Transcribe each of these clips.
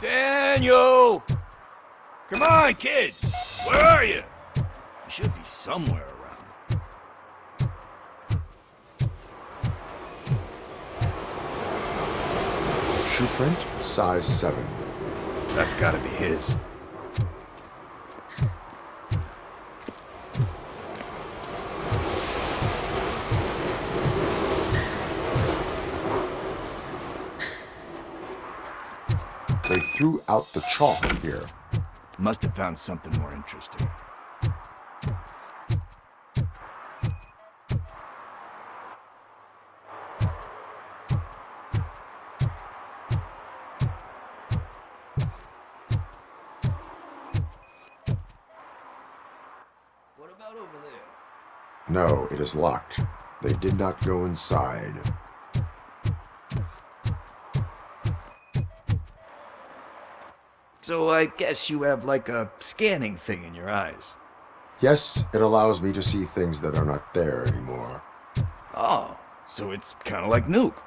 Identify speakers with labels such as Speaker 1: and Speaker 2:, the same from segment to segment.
Speaker 1: Daniel! Come on, kid! Where are you? You should be somewhere around.
Speaker 2: Shoe print, size 7.
Speaker 1: That's gotta be his.
Speaker 2: They threw out the chalk here.
Speaker 1: Must have found something more interesting. What about over there?
Speaker 2: No, it is locked. They did not go inside.
Speaker 1: So I guess you have like a scanning thing in your eyes.
Speaker 2: Yes, it allows me to see things that are not there anymore.
Speaker 1: Oh, so it's kind of like Nuke.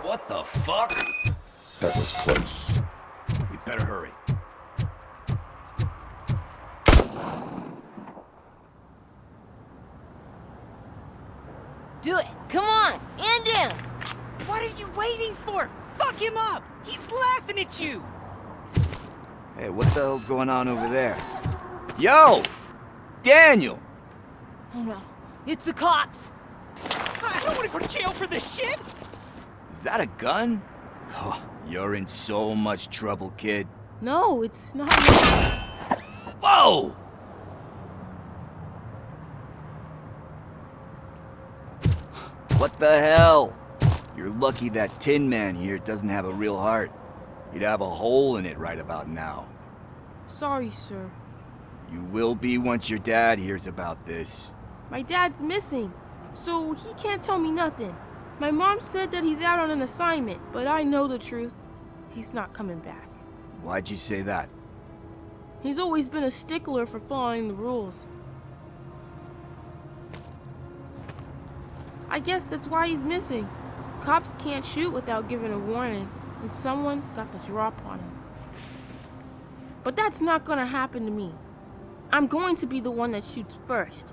Speaker 1: What the fuck?
Speaker 2: That was close.
Speaker 1: We better hurry.
Speaker 3: Do it! Come on! And down!
Speaker 4: What are you waiting for? Fuck him up! He's laughing at you!
Speaker 1: Hey, what the hell's going on over there? Yo! Daniel!
Speaker 3: Oh no, it's the cops!
Speaker 4: I don't want to go to jail for this shit!
Speaker 1: Is that a gun? Oh, you're in so much trouble, kid.
Speaker 3: No, it's not.
Speaker 1: Whoa! What the hell? You're lucky that Tin Man here doesn't have a real heart. You'd have a hole in it right about now.
Speaker 3: Sorry, sir.
Speaker 1: You will be once your dad hears about this.
Speaker 3: My dad's missing, so he can't tell me nothing. My mom said that he's out on an assignment, but I know the truth. He's not coming back.
Speaker 1: Why'd you say that?
Speaker 3: He's always been a stickler for following the rules. I guess that's why he's missing. Cops can't shoot without giving a warning, and someone got the drop on him. But that's not gonna happen to me. I'm going to be the one that shoots first.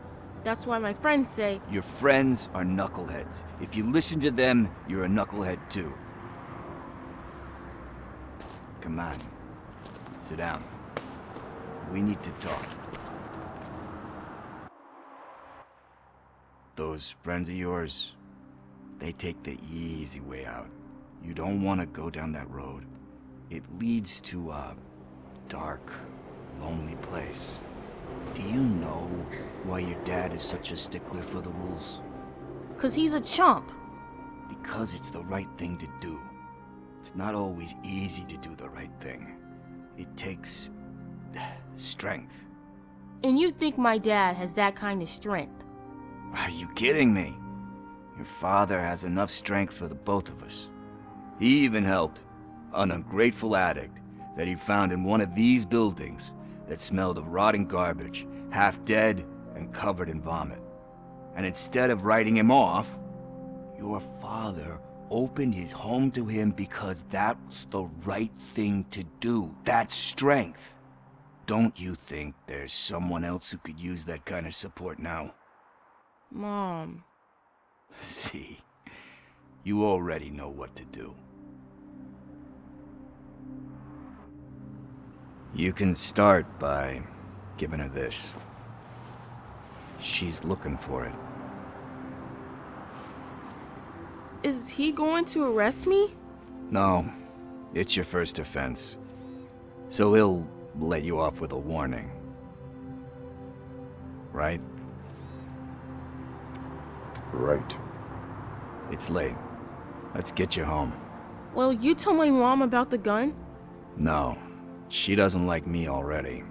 Speaker 3: That's why my friends say...
Speaker 1: Your friends are knuckleheads. If you listen to them, you're a knucklehead too. Come on. Sit down. We need to talk. Those friends of yours, they take the easy way out. You don't want to go down that road. It leads to a dark, lonely place. Do you know why your dad is such a stickler for the rules?
Speaker 3: 'Cause he's a chump.
Speaker 1: Because it's the right thing to do. It's not always easy to do the right thing. It takes strength.
Speaker 3: And you think my dad has that kind of strength?
Speaker 1: Are you kidding me? Your father has enough strength for the both of us. He even helped an ungrateful addict that he found in one of these buildings that smelled of rotting garbage, half dead and covered in vomit. And instead of writing him off, your father opened his home to him because that's the right thing to do. That's strength. Don't you think there's someone else who could use that kind of support now?
Speaker 3: Mom.
Speaker 1: See, you already know what to do. You can start by giving her this. She's looking for it.
Speaker 3: Is he going to arrest me?
Speaker 1: No, it's your first offense. So he'll let you off with a warning. right?
Speaker 2: Right.
Speaker 1: It's late. Let's get you home.
Speaker 3: Well, you told my mom about the gun?
Speaker 1: No, she doesn't like me already.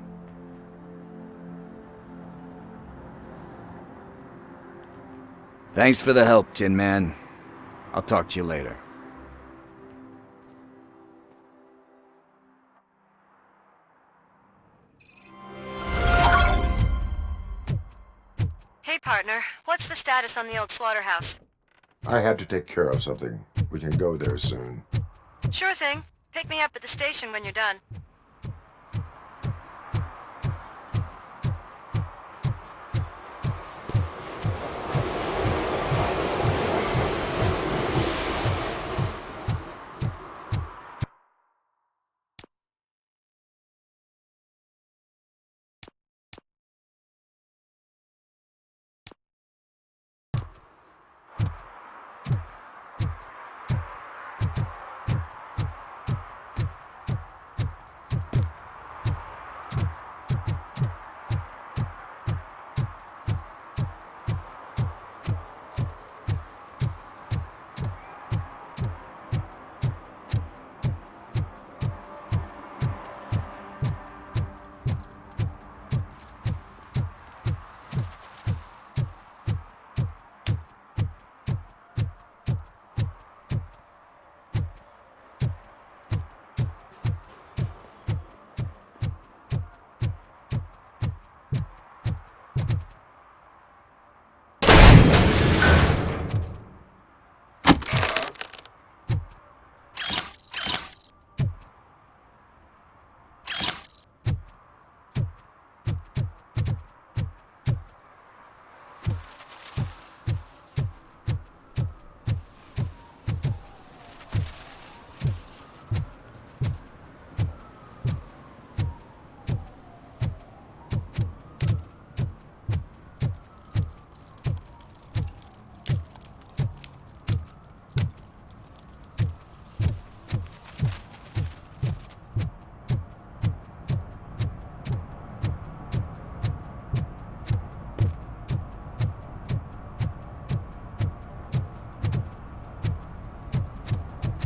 Speaker 1: Thanks for the help, Tin Man. I'll talk to you later.
Speaker 5: Hey, partner. What's the status on the old slaughterhouse?
Speaker 2: I had to take care of something. We can go there soon.
Speaker 5: Sure thing. Pick me up at the station when you're done.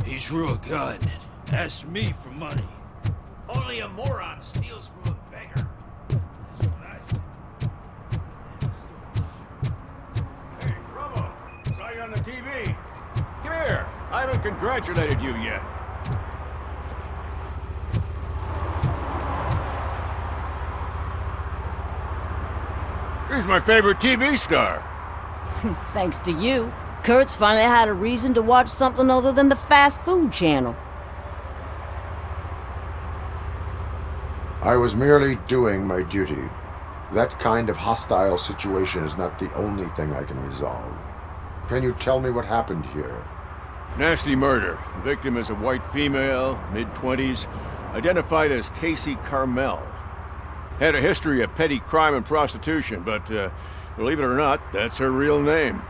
Speaker 6: He drew a gun and asked me for money. Only a moron steals from a beggar. That's what I said.
Speaker 7: Hey, Robo! Saw you on the TV. Come here. I haven't congratulated you yet. He's my favorite TV star.
Speaker 8: Thanks to you, Kurt's finally had a reason to watch something other than the fast food channel.
Speaker 2: I was merely doing my duty. That kind of hostile situation is not the only thing I can resolve. Can you tell me what happened here?
Speaker 7: Nasty murder. The victim is a white female, mid-20s, identified as Casey Carmel. Had a history of petty crime and prostitution, but believe it or not, that's her real name.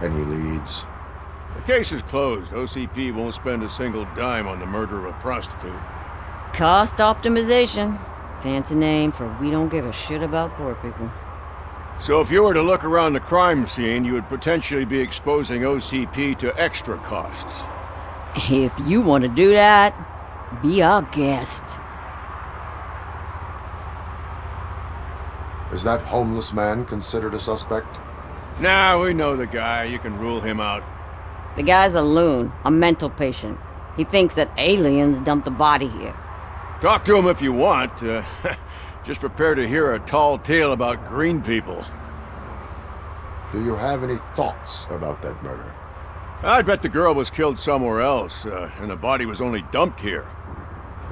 Speaker 2: Any leads?
Speaker 7: The case is closed. OCP won't spend a single dime on the murder of a prostitute.
Speaker 8: Cost optimization. Fancy name for we don't give a shit about poor people.
Speaker 7: So if you were to look around the crime scene, you would potentially be exposing OCP to extra costs.
Speaker 8: If you want to do that, be our guest.
Speaker 2: Is that homeless man considered a suspect?
Speaker 7: Nah, we know the guy. You can rule him out.
Speaker 8: The guy's a loon, a mental patient. He thinks that aliens dumped the body here.
Speaker 7: Talk to him if you want. Just prepare to hear a tall tale about green people.
Speaker 2: Do you have any thoughts about that murder?
Speaker 7: I'd bet the girl was killed somewhere else, and the body was only dumped here.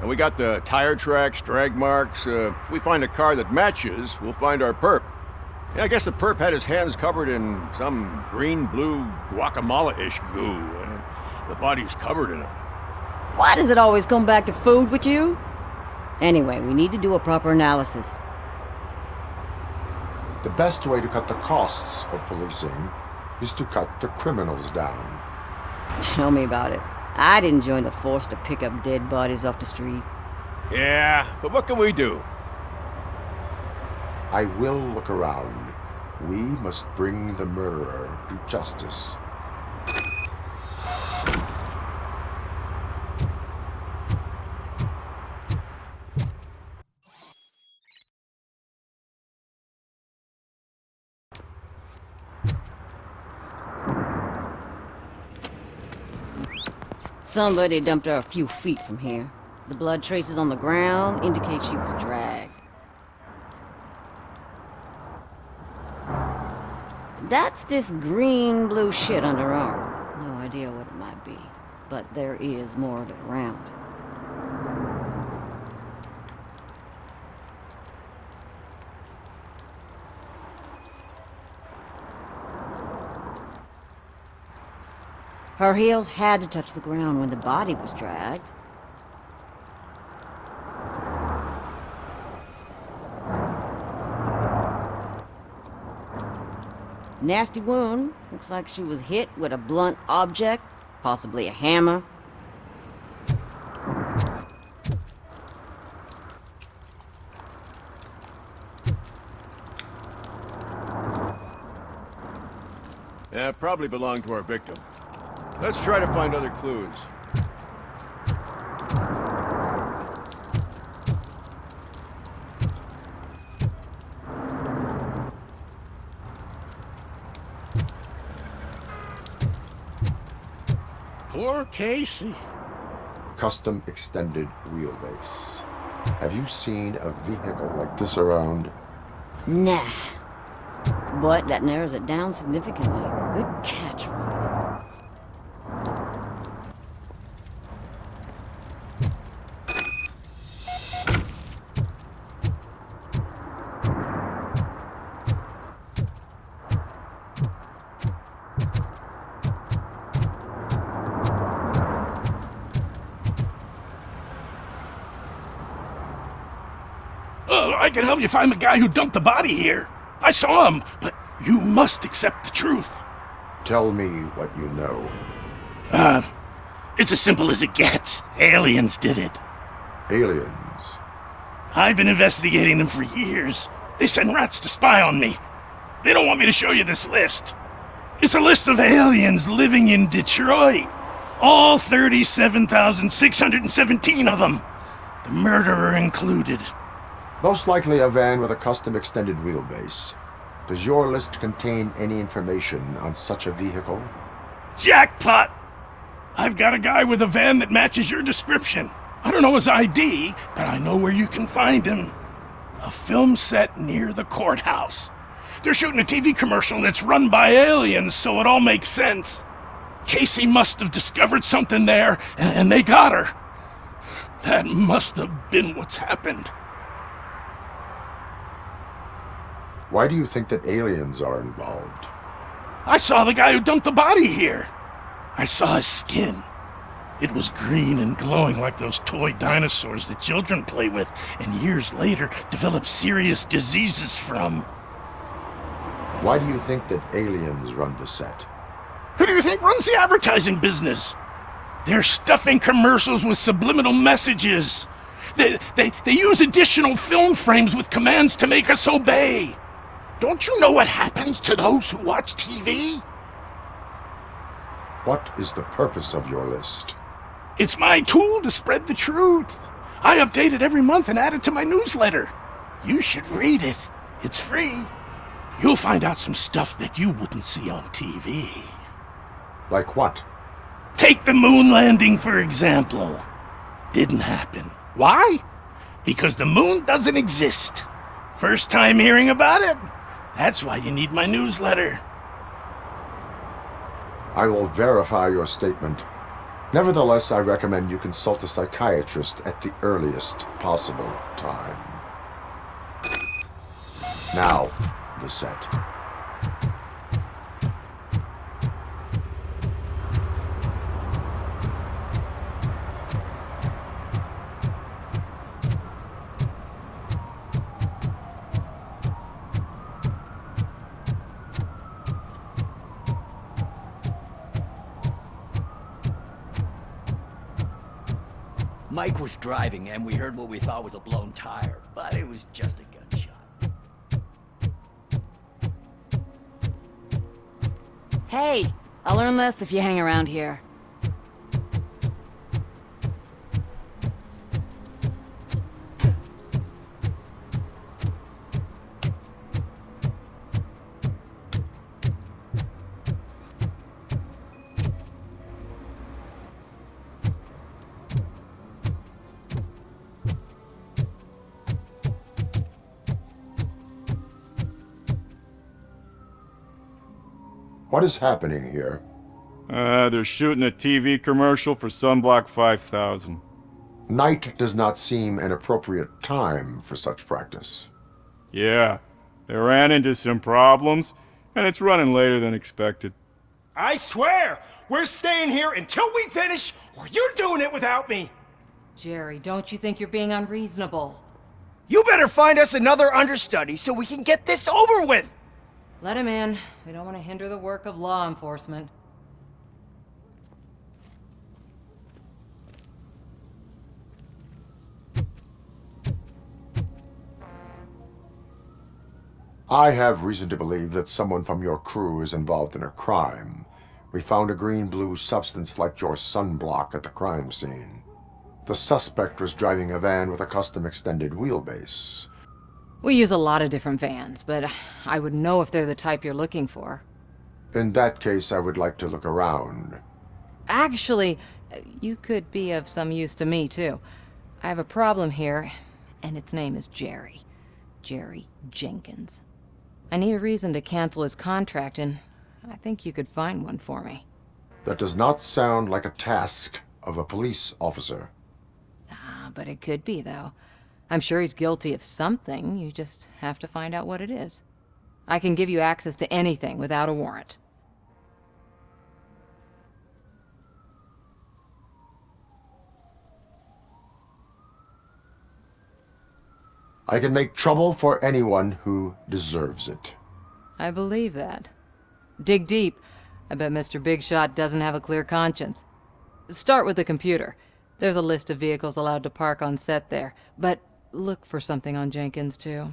Speaker 7: And we got the tire tracks, drag marks. If we find a car that matches, we'll find our perp. Yeah, I guess the perp had his hands covered in some green-blue guacamole-ish goo. The body's covered in it.
Speaker 8: Why does it always come back to food with you? Anyway, we need to do a proper analysis.
Speaker 2: The best way to cut the costs of policing is to cut the criminals down.
Speaker 8: Tell me about it. I didn't join the force to pick up dead bodies off the street.
Speaker 7: Yeah, but what can we do?
Speaker 2: I will look around. We must bring the murderer to justice.
Speaker 8: Somebody dumped her a few feet from here. The blood traces on the ground indicate she was dragged. That's this green-blue shit under her arm. No idea what it might be, but there is more of it around. Her heels had to touch the ground when the body was dragged. Nasty wound. Looks like she was hit with a blunt object, possibly a hammer.
Speaker 7: Yeah, probably belonged to our victim. Let's try to find other clues.
Speaker 6: Poor Casey.
Speaker 2: Custom extended wheelbase. Have you seen a vehicle like this around?
Speaker 8: Nah. But that narrows it down significantly. Good catch, Robo.
Speaker 9: I can help you find the guy who dumped the body here. I saw him, but you must accept the truth.
Speaker 2: Tell me what you know.
Speaker 9: It's as simple as it gets. Aliens did it.
Speaker 2: Aliens.
Speaker 9: I've been investigating them for years. They send rats to spy on me. They don't want me to show you this list. It's a list of aliens living in Detroit. All 37,617 of them. The murderer included.
Speaker 2: Most likely a van with a custom extended wheelbase. Does your list contain any information on such a vehicle?
Speaker 9: Jackpot! I've got a guy with a van that matches your description. I don't know his ID, but I know where you can find him. A film set near the courthouse. They're shooting a TV commercial and it's run by aliens, so it all makes sense. Casey must have discovered something there, and they got her. That must have been what's happened.
Speaker 2: Why do you think that aliens are involved?
Speaker 9: I saw the guy who dumped the body here. I saw his skin. It was green and glowing like those toy dinosaurs that children play with and years later develop serious diseases from.
Speaker 2: Why do you think that aliens run the set?
Speaker 9: Who do you think runs the advertising business? They're stuffing commercials with subliminal messages. They use additional film frames with commands to make us obey. Don't you know what happens to those who watch TV?
Speaker 2: What is the purpose of your list?
Speaker 9: It's my tool to spread the truth. I update it every month and add it to my newsletter. You should read it. It's free. You'll find out some stuff that you wouldn't see on TV.
Speaker 2: Like what?
Speaker 9: Take the moon landing, for example. Didn't happen. Why? Because the moon doesn't exist. First time hearing about it? That's why you need my newsletter.
Speaker 2: I will verify your statement. Nevertheless, I recommend you consult a psychiatrist at the earliest possible time. Now, the set.
Speaker 10: Mike was driving and we heard what we thought was a blown tire, but it was just a gunshot. Hey, I'll learn less if you hang around here.
Speaker 2: What is happening here?
Speaker 11: They're shooting a TV commercial for Sunblock 5000.
Speaker 2: Night does not seem an appropriate time for such practice.
Speaker 11: Yeah, they ran into some problems, and it's running later than expected.
Speaker 9: I swear, we're staying here until we finish, or you're doing it without me.
Speaker 12: Jerry, don't you think you're being unreasonable?
Speaker 13: You better find us another understudy so we can get this over with!
Speaker 12: Let him in. We don't want to hinder the work of law enforcement.
Speaker 2: I have reason to believe that someone from your crew is involved in a crime. We found a green-blue substance like your sunblock at the crime scene. The suspect was driving a van with a custom extended wheelbase.
Speaker 12: We use a lot of different vans, but I would know if they're the type you're looking for.
Speaker 2: In that case, I would like to look around.
Speaker 12: Actually, you could be of some use to me, too. I have a problem here, and its name is Jerry. Jerry Jenkins. I need a reason to cancel his contract, and I think you could find one for me.
Speaker 2: That does not sound like a task of a police officer.
Speaker 12: But it could be, though. I'm sure he's guilty of something. You just have to find out what it is. I can give you access to anything without a warrant.
Speaker 2: I can make trouble for anyone who deserves it.
Speaker 12: I believe that. Dig deep. I bet Mr. Big Shot doesn't have a clear conscience. Start with the computer. There's a list of vehicles allowed to park on set there, but look for something on Jenkins, too.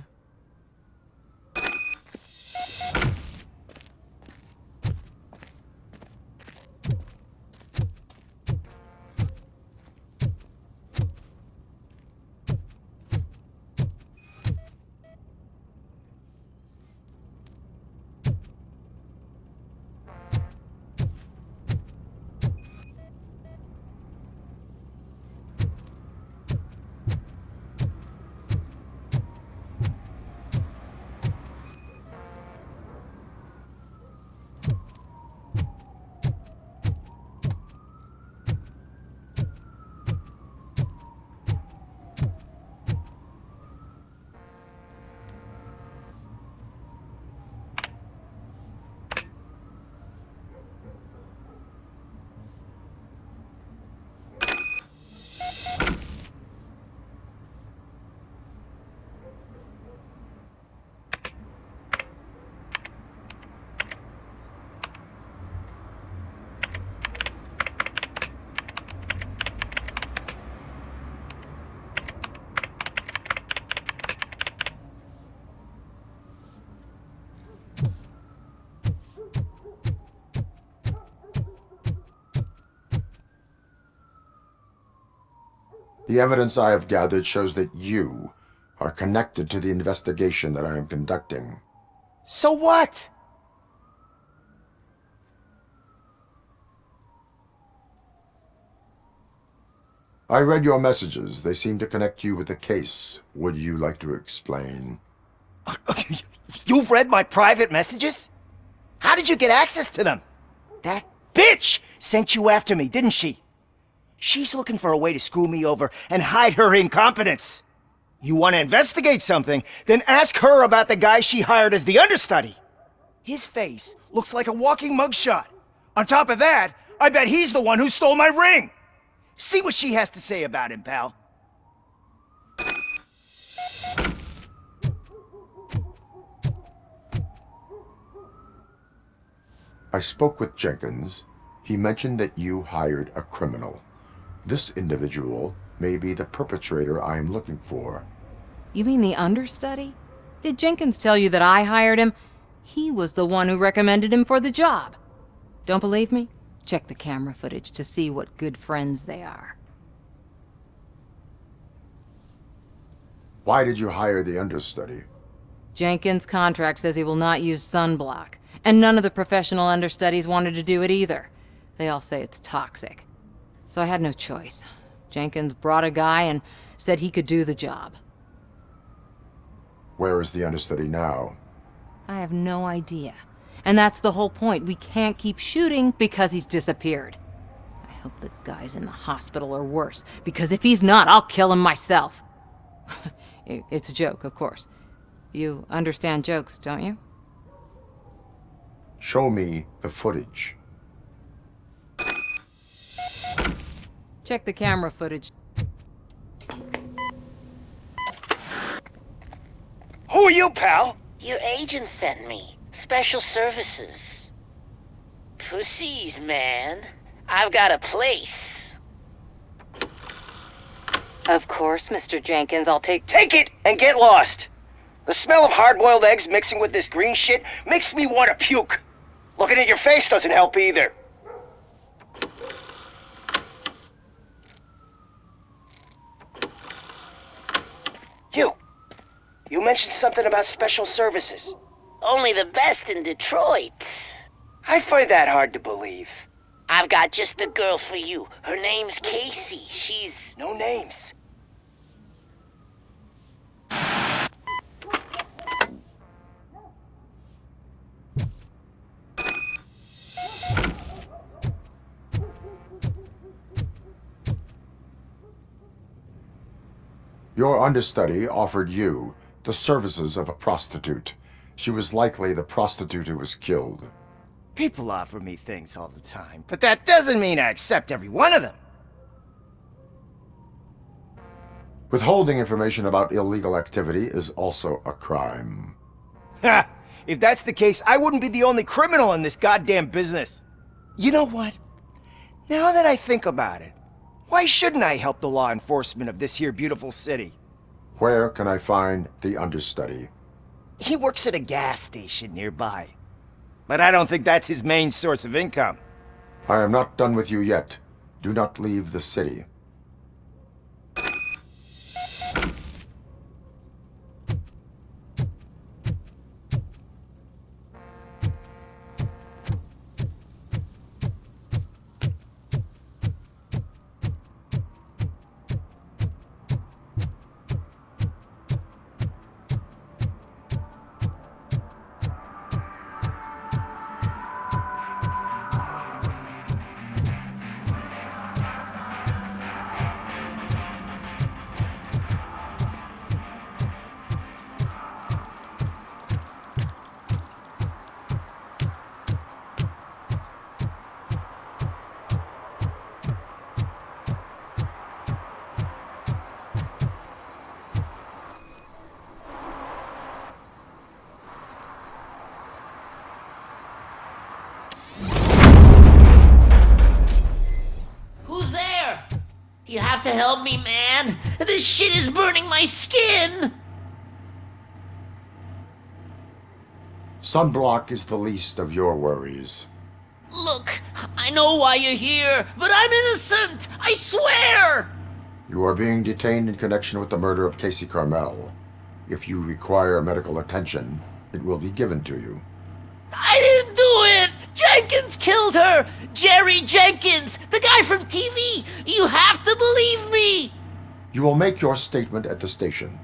Speaker 2: The evidence I have gathered shows that you are connected to the investigation that I am conducting.
Speaker 13: So what?
Speaker 2: I read your messages. They seem to connect you with the case. Would you like to explain?
Speaker 13: You've read my private messages? How did you get access to them? That bitch sent you after me, didn't she? She's looking for a way to screw me over and hide her incompetence. You want to investigate something, then ask her about the guy she hired as the understudy. His face looks like a walking mugshot. On top of that, I bet he's the one who stole my ring. See what she has to say about him, pal.
Speaker 2: I spoke with Jenkins. He mentioned that you hired a criminal. This individual may be the perpetrator I am looking for.
Speaker 12: You mean the understudy? Did Jenkins tell you that I hired him? He was the one who recommended him for the job. Don't believe me? Check the camera footage to see what good friends they are.
Speaker 2: Why did you hire the understudy?
Speaker 12: Jenkins' contract says he will not use sunblock, and none of the professional understudies wanted to do it either. They all say it's toxic. So I had no choice. Jenkins brought a guy and said he could do the job.
Speaker 2: Where is the understudy now?
Speaker 12: I have no idea. And that's the whole point. We can't keep shooting because he's disappeared. I hope the guy's in the hospital or worse, because if he's not, I'll kill him myself. It's a joke, of course. You understand jokes, don't you?
Speaker 2: Show me the footage.
Speaker 12: Check the camera footage.
Speaker 13: Who are you, pal?
Speaker 14: Your agent sent me. Special services. Pussies, man. I've got a place.
Speaker 12: Of course, Mr. Jenkins, I'll take
Speaker 13: Take it and get lost. The smell of hard-boiled eggs mixing with this green shit makes me want to puke. Looking at your face doesn't help either. You mentioned something about special services.
Speaker 14: Only the best in Detroit.
Speaker 13: I find that hard to believe.
Speaker 14: I've got just the girl for you. Her name's Casey. She's...
Speaker 13: No names.
Speaker 2: Your understudy offered you the services of a prostitute. She was likely the prostitute who was killed.
Speaker 13: People offer me things all the time, but that doesn't mean I accept every one of them.
Speaker 2: Withholding information about illegal activity is also a crime.
Speaker 13: Ha! If that's the case, I wouldn't be the only criminal in this goddamn business. You know what? Now that I think about it, why shouldn't I help the law enforcement of this here beautiful city?
Speaker 2: Where can I find the understudy?
Speaker 13: He works at a gas station nearby. But I don't think that's his main source of income.
Speaker 2: I am not done with you yet. Do not leave the city.
Speaker 14: You have to help me, man. This shit is burning my skin.
Speaker 2: Sunblock is the least of your worries.
Speaker 14: Look, I know why you're here, but I'm innocent. I swear.
Speaker 2: You are being detained in connection with the murder of Casey Carmel. If you require medical attention, it will be given to you.
Speaker 14: I didn't do it! Jenkins killed her! Jerry Jenkins! The guy from TV! You have to believe me!
Speaker 2: You will make your statement at the station.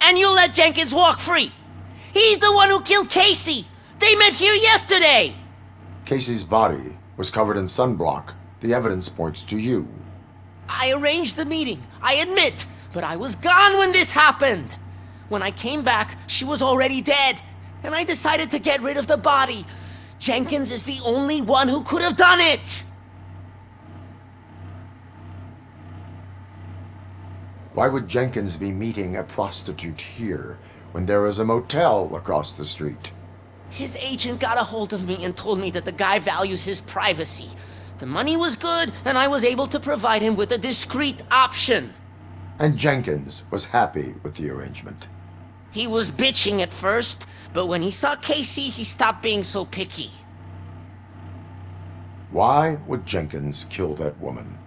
Speaker 14: And you'll let Jenkins walk free! He's the one who killed Casey! They met here yesterday!
Speaker 2: Casey's body was covered in sunblock. The evidence points to you.
Speaker 14: I arranged the meeting, I admit, but I was gone when this happened! When I came back, she was already dead, and I decided to get rid of the body. Jenkins is the only one who could have done it!
Speaker 2: Why would Jenkins be meeting a prostitute here when there is a motel across the street?
Speaker 14: His agent got a hold of me and told me that the guy values his privacy. The money was good, and I was able to provide him with a discreet option.
Speaker 2: And Jenkins was happy with the arrangement.
Speaker 14: He was bitching at first, but when he saw Casey, he stopped being so picky.
Speaker 2: Why would Jenkins kill that woman?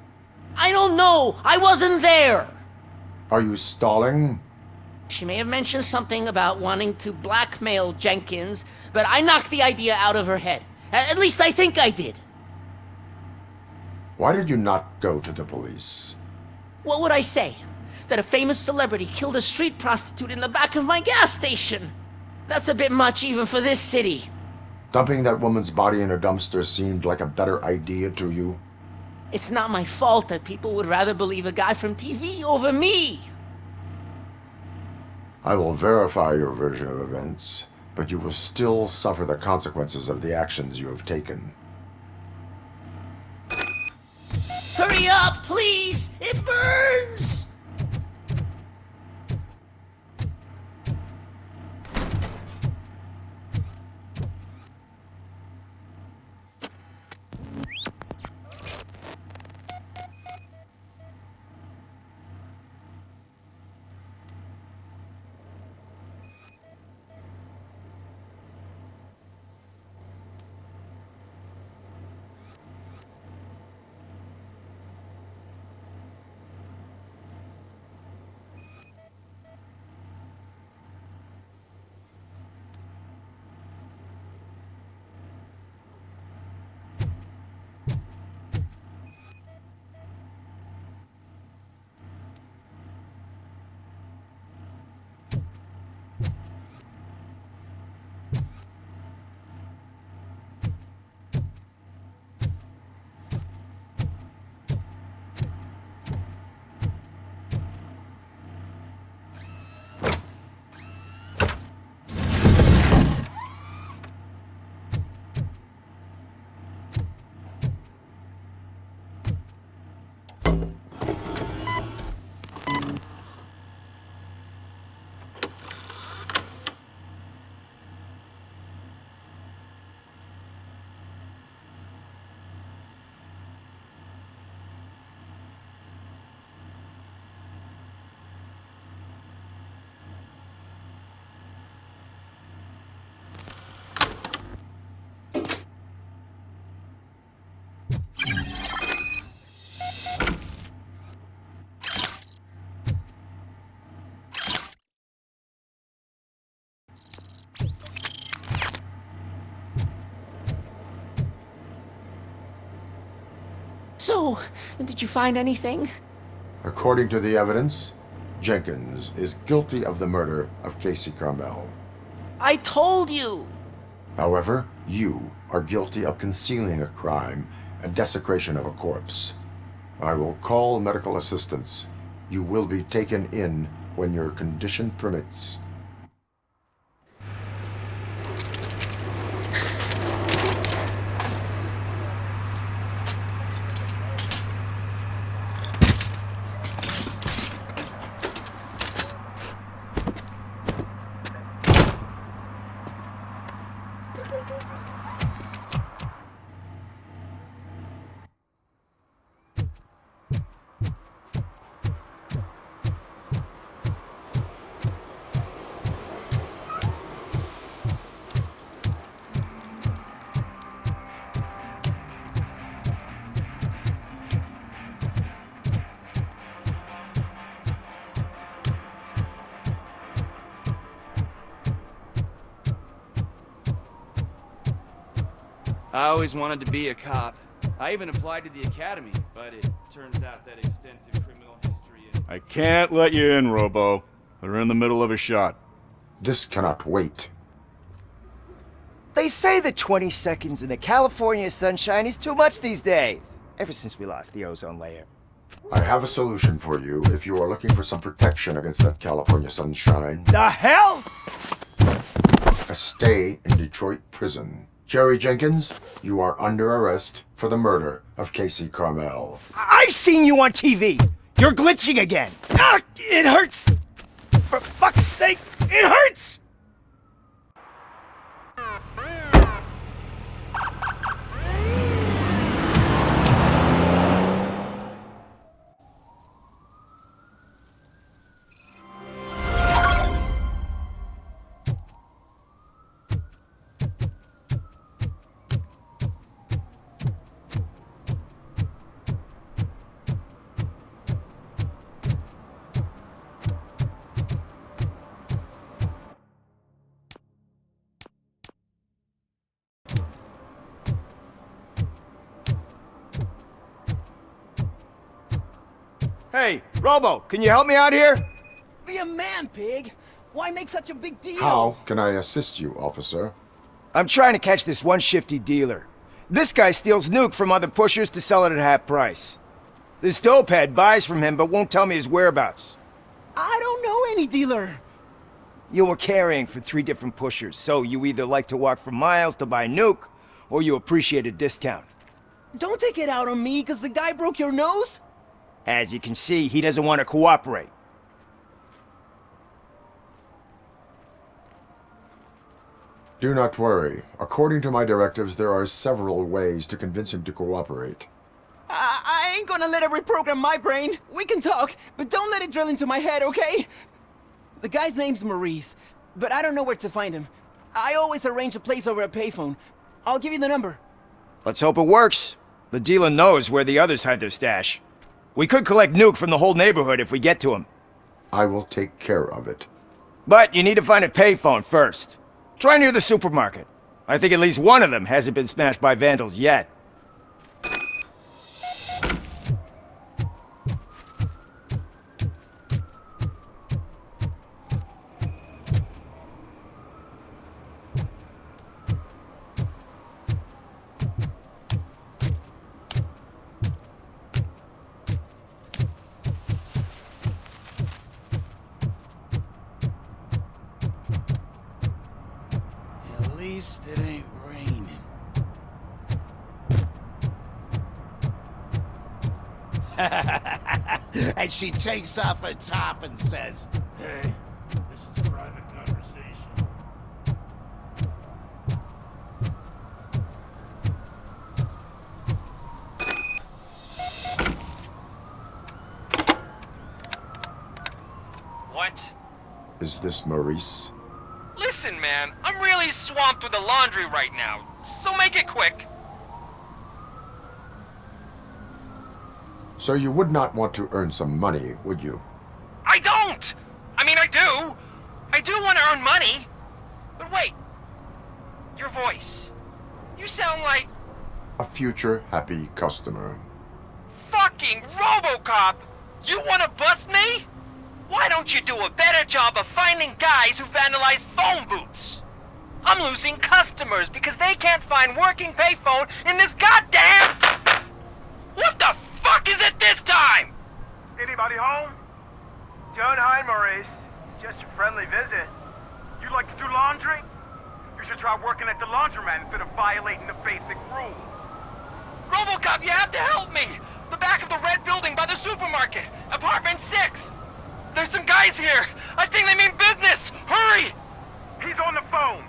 Speaker 14: I don't know! I wasn't there!
Speaker 2: Are you stalling?
Speaker 14: She may have mentioned something about wanting to blackmail Jenkins, but I knocked the idea out of her head. At least I think I did.
Speaker 2: Why did you not go to the police?
Speaker 14: What would I say? That a famous celebrity killed a street prostitute in the back of my gas station? That's a bit much even for this city.
Speaker 2: Dumping that woman's body in a dumpster seemed like a better idea to you?
Speaker 14: It's not my fault that people would rather believe a guy from TV over me.
Speaker 2: I will verify your version of events, but you will still suffer the consequences of the actions you have taken.
Speaker 14: Hurry up, please! It burns! So, did you find anything?
Speaker 2: According to the evidence, Jenkins is guilty of the murder of Casey Carmel.
Speaker 14: I told you!
Speaker 2: However, you are guilty of concealing a crime and desecration of a corpse. I will call medical assistance. You will be taken in when your condition permits.
Speaker 15: I always wanted to be a cop. I even applied to the academy, but it turns out that extensive criminal history and...
Speaker 11: I can't let you in, Robo. They're in the middle of a shot.
Speaker 2: This cannot wait.
Speaker 13: They say the 20 seconds in the California sunshine is too much these days, ever since we lost the ozone layer.
Speaker 2: I have a solution for you if you are looking for some protection against that California sunshine.
Speaker 13: The hell?
Speaker 2: A stay in Detroit prison. Jerry Jenkins, you are under arrest for the murder of Casey Carmel.
Speaker 13: I seen you on TV! You're glitching again! Ah, it hurts! For fuck's sake, it hurts! Robo, can you help me out here?
Speaker 4: Be a man, pig. Why make such a big deal?
Speaker 2: How can I assist you, officer?
Speaker 13: I'm trying to catch this one shifty dealer. This guy steals nuke from other pushers to sell it at half price. This dopehead buys from him but won't tell me his whereabouts.
Speaker 4: I don't know any dealer.
Speaker 13: You were carrying for 3 different pushers, so you either like to walk for miles to buy nuke, or you appreciate a discount.
Speaker 4: Don't take it out on me because the guy broke your nose?
Speaker 13: As you can see, he doesn't want to cooperate.
Speaker 2: Do not worry. According to my directives, there are several ways to convince him to cooperate.
Speaker 4: I ain't gonna let it reprogram my brain. We can talk, but don't let it drill into my head, okay? The guy's name's Maurice, but I don't know where to find him. I always arrange a place over a payphone. I'll give you the number.
Speaker 13: Let's hope it works. The dealer knows where the others hide their stash. We could collect nuke from the whole neighborhood if we get to him.
Speaker 2: I will take care of it.
Speaker 13: But you need to find a payphone first. Try near the supermarket. I think at least one of them hasn't been smashed by vandals yet.
Speaker 6: At least it ain't raining.
Speaker 16: And she takes off her top and says,
Speaker 9: Hey, this is a private conversation.
Speaker 17: What?
Speaker 2: Is this Maurice?
Speaker 17: Listen, man, I'm really swamped with the laundry right now, so make it quick.
Speaker 2: So you would not want to earn some money, would you?
Speaker 17: I don't! I mean, I do. I do want to earn money. But wait. Your voice. You sound like
Speaker 2: A future happy customer.
Speaker 17: fucking RoboCop! You want to bust me? Why don't you do a better job of finding guys who vandalize phone booths? I'm losing customers because they can't find working payphone in this goddamn... What the fuck is it this time?
Speaker 18: Anybody home? Don't hide, Maurice. It's just a friendly visit. You like to do laundry? You should try working at the laundromat instead of violating the basic rules.
Speaker 17: RoboCop, you have to help me! The back of the red building by the supermarket, apartment 6. There's some guys here. I think they mean business. Hurry!
Speaker 18: He's on the phone.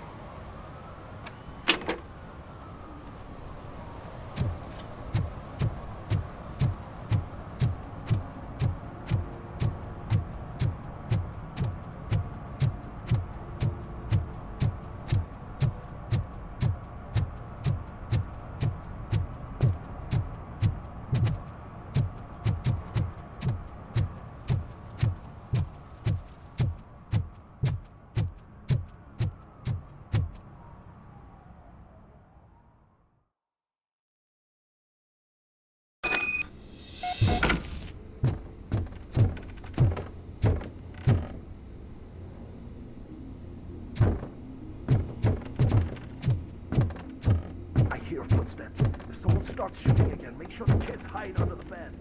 Speaker 18: I hear footsteps. If someone starts shooting again, make sure the kids hide under the bed.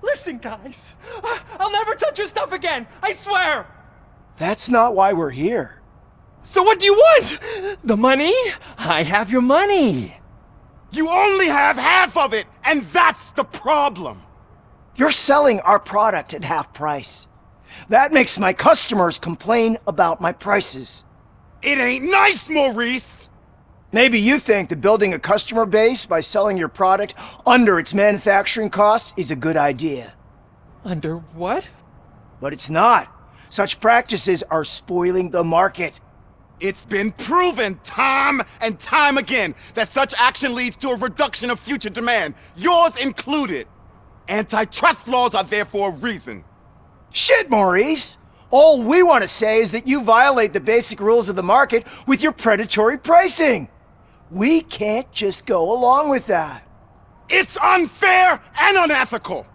Speaker 4: Listen, guys. I'll never touch your stuff again. I swear.
Speaker 13: That's not why we're here.
Speaker 4: So what do you want? The money? I have your money.
Speaker 16: You only have half of it, and that's the problem.
Speaker 13: You're selling our product at half price. That makes my customers complain about my prices.
Speaker 16: It ain't nice, Maurice!
Speaker 13: Maybe you think that building a customer base by selling your product under its manufacturing costs is a good idea.
Speaker 4: Under what?
Speaker 13: But it's not. Such practices are spoiling the market.
Speaker 16: It's been proven time and time again that such action leads to a reduction of future demand, yours included. Antitrust laws are there for a reason.
Speaker 13: Shit, Maurice! All we want to say is that you violate the basic rules of the market with your predatory pricing. We can't just go along with that.
Speaker 16: It's unfair and unethical!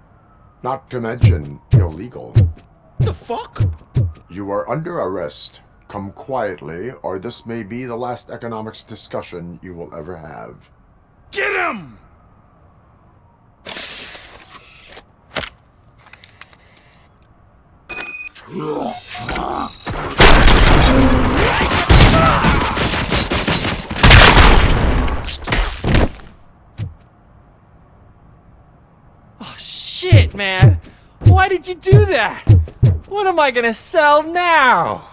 Speaker 2: Not to mention illegal.
Speaker 16: The fuck?
Speaker 2: You are under arrest. Come quietly, or this may be the last economics discussion you will ever have.
Speaker 16: Get him!
Speaker 4: Oh, shit, man. Why did you do that? What am I gonna sell now?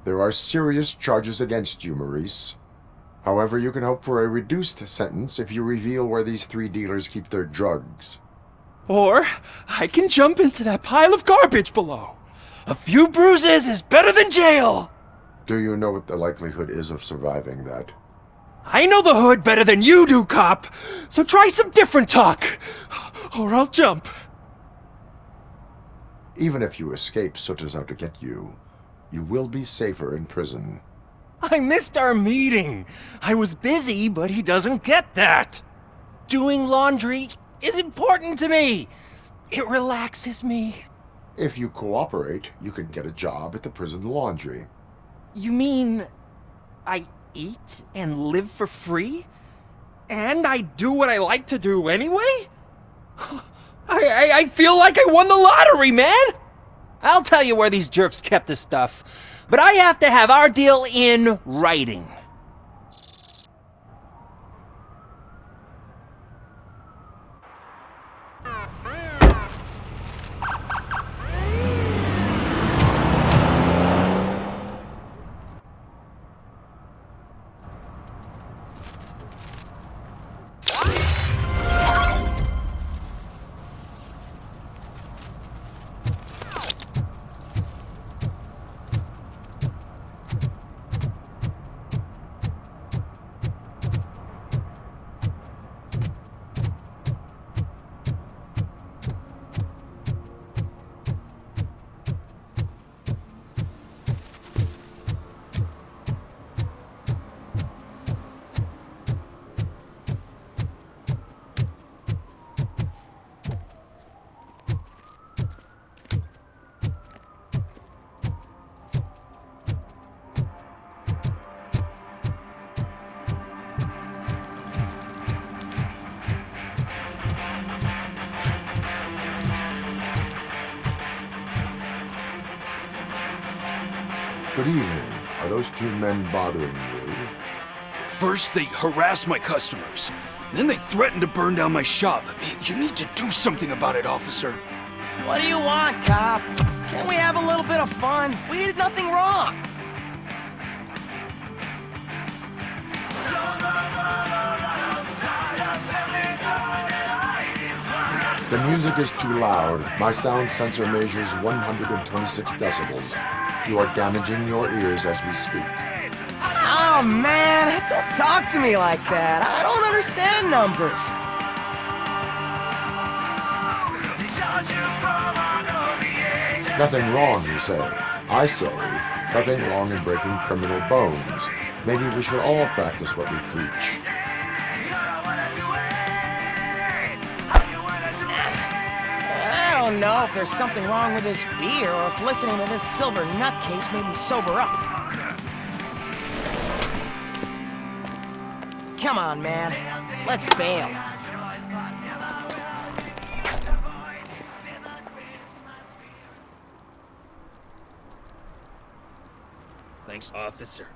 Speaker 2: There are serious charges against you, Maurice. However, you can hope for a reduced sentence if you reveal where these 3 dealers keep their drugs.
Speaker 4: Or I can jump into that pile of garbage below. A few bruises is better than jail.
Speaker 2: Do you know what the likelihood is of surviving that?
Speaker 4: I know the hood better than you do, cop. So try some different talk, or I'll jump.
Speaker 2: Even if you escape Soot is out to get you, you will be safer in prison.
Speaker 4: I missed our meeting. I was busy, but he doesn't get that. Doing laundry is important to me. It relaxes me.
Speaker 2: If you cooperate, you can get a job at the prison laundry.
Speaker 4: You mean I eat and live for free? And I do what I like to do anyway? I feel like I won the lottery, man! I'll tell you where these jerks kept the stuff, but I have to have our deal in writing.
Speaker 2: Good evening. Are those 2 men bothering you?
Speaker 6: First, they harass my customers. Then they threaten to burn down my shop. You need to do something about it, officer.
Speaker 14: What do you want, cop? Can't we have a little bit of fun? We did nothing wrong.
Speaker 2: The music is too loud. My sound sensor measures 126 decibels. You are damaging your ears as we speak.
Speaker 14: Oh, man, don't talk to me like that. I don't understand numbers.
Speaker 2: Nothing wrong, you say. I say, nothing wrong in breaking criminal bones. Maybe we should all practice what we preach.
Speaker 14: I don't know if there's something wrong with this beer or if listening to this silver nutcase made me sober up. Come on, man. Let's bail. Thanks, officer.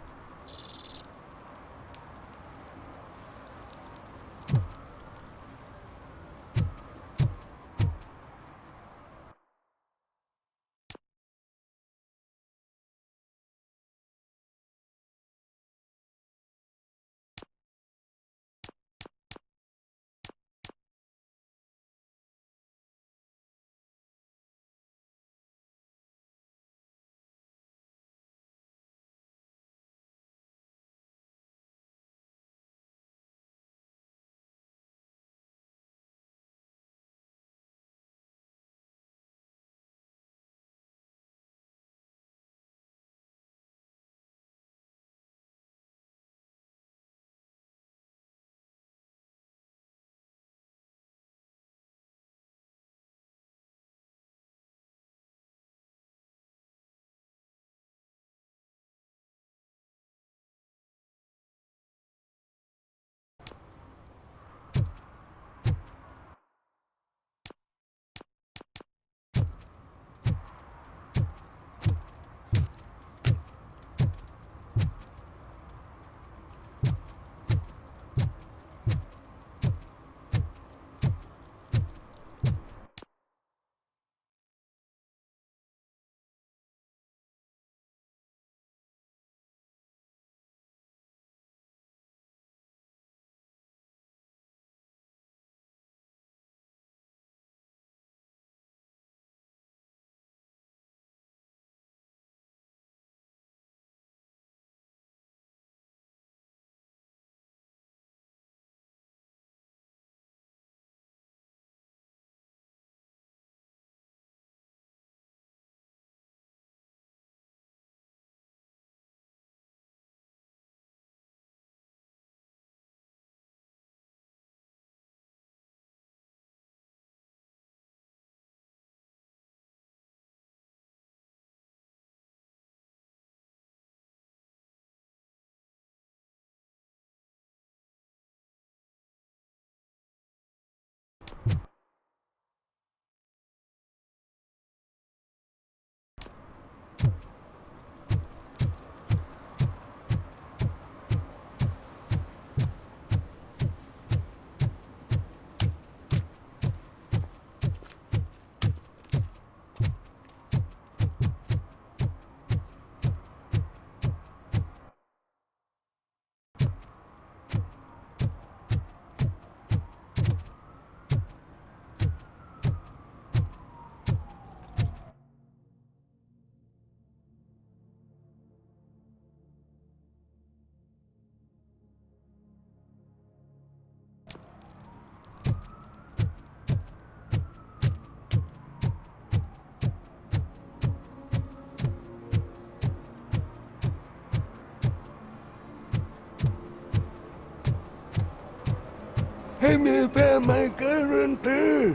Speaker 3: Help me find my guarantee.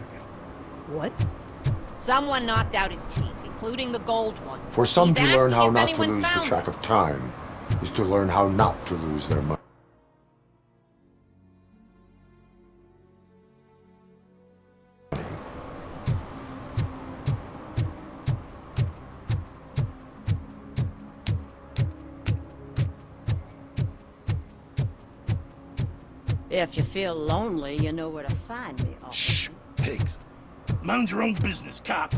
Speaker 14: What? Someone knocked out his teeth, including the gold one.
Speaker 2: For some,
Speaker 14: He's
Speaker 2: to learn
Speaker 14: asking
Speaker 2: how
Speaker 14: if
Speaker 2: not to
Speaker 14: anyone
Speaker 2: lose the
Speaker 14: found
Speaker 2: track of time is to learn how not to lose their money.
Speaker 8: If you feel lonely, you know where to find me.
Speaker 9: Shh, pigs. Mind your own business, cop.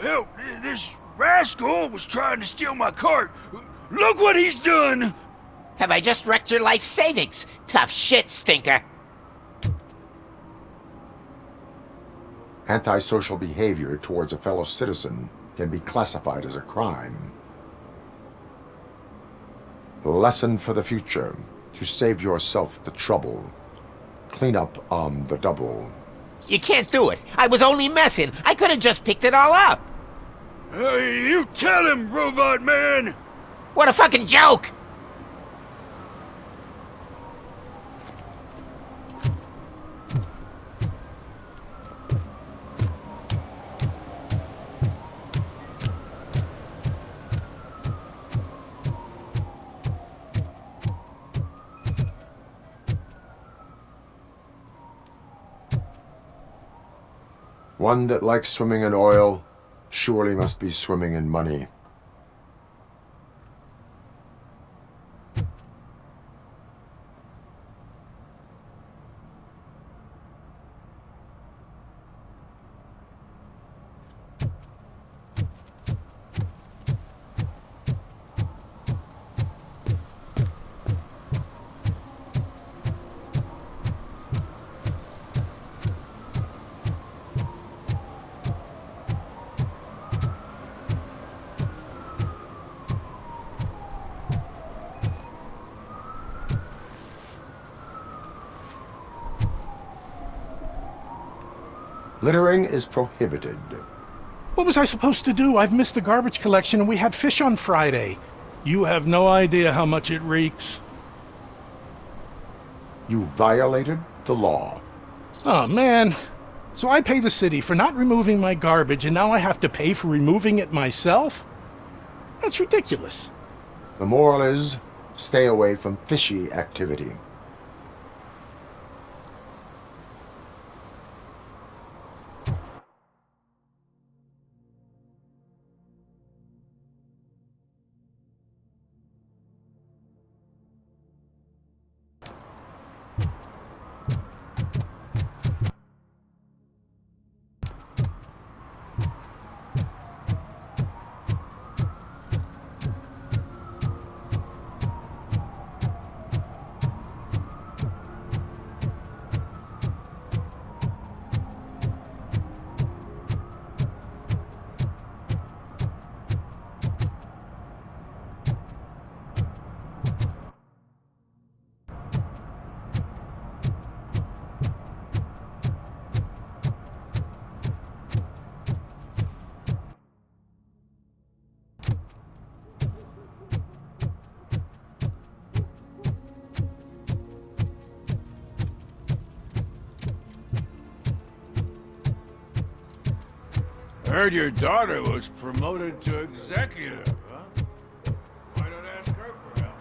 Speaker 6: help! This rascal was trying to steal my cart! Look what he's done!
Speaker 14: Have I just wrecked your life savings? Tough shit, stinker.
Speaker 2: Antisocial behavior towards a fellow citizen can be classified as a crime. Lesson for the future: to save yourself the trouble. Clean up on the double.
Speaker 14: You can't do it. I was only messing. I could have just picked it all up.
Speaker 6: Hey, you tell him, Robot Man!
Speaker 14: What a fucking joke!
Speaker 2: One that likes swimming in oil surely must be swimming in money. Littering is prohibited.
Speaker 9: What was I supposed to do? I've missed the garbage collection and we had fish on Friday. You have no idea how much it reeks.
Speaker 2: You violated the law.
Speaker 9: Oh, man. So I pay the city for not removing my garbage and now I have to pay for removing it myself? That's ridiculous.
Speaker 2: The moral is, stay away from fishy activity.
Speaker 6: Heard your daughter was promoted to executive, huh? Why not ask her for help?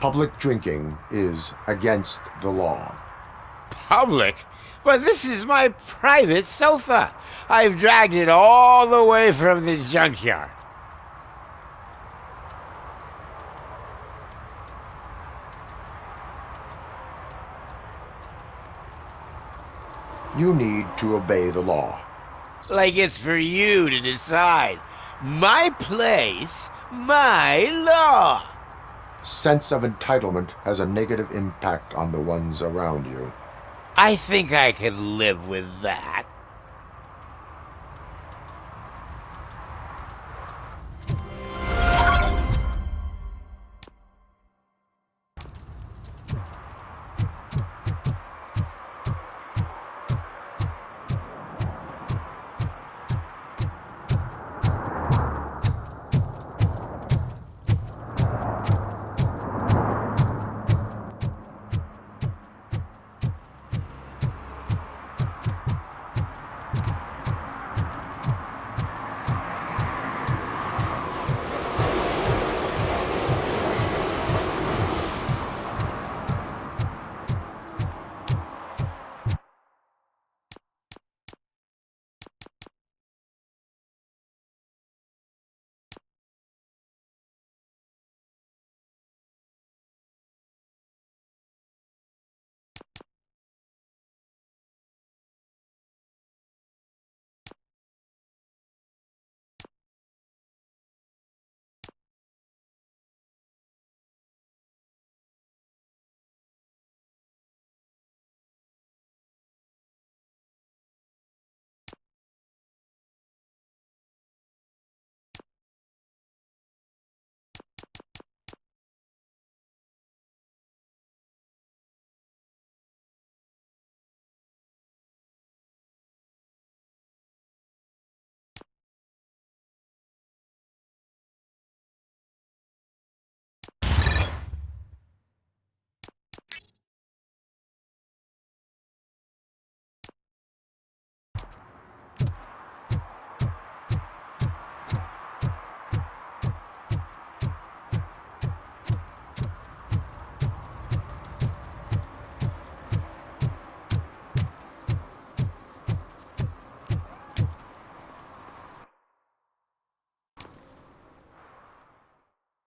Speaker 2: Public drinking is against the law.
Speaker 19: Public? But this is my private sofa. I've dragged it all the way from the junkyard.
Speaker 2: You need to obey the law.
Speaker 19: Like it's for you to decide. My place, my law.
Speaker 2: Sense of entitlement has a negative impact on the ones around you.
Speaker 19: I think I can live with that.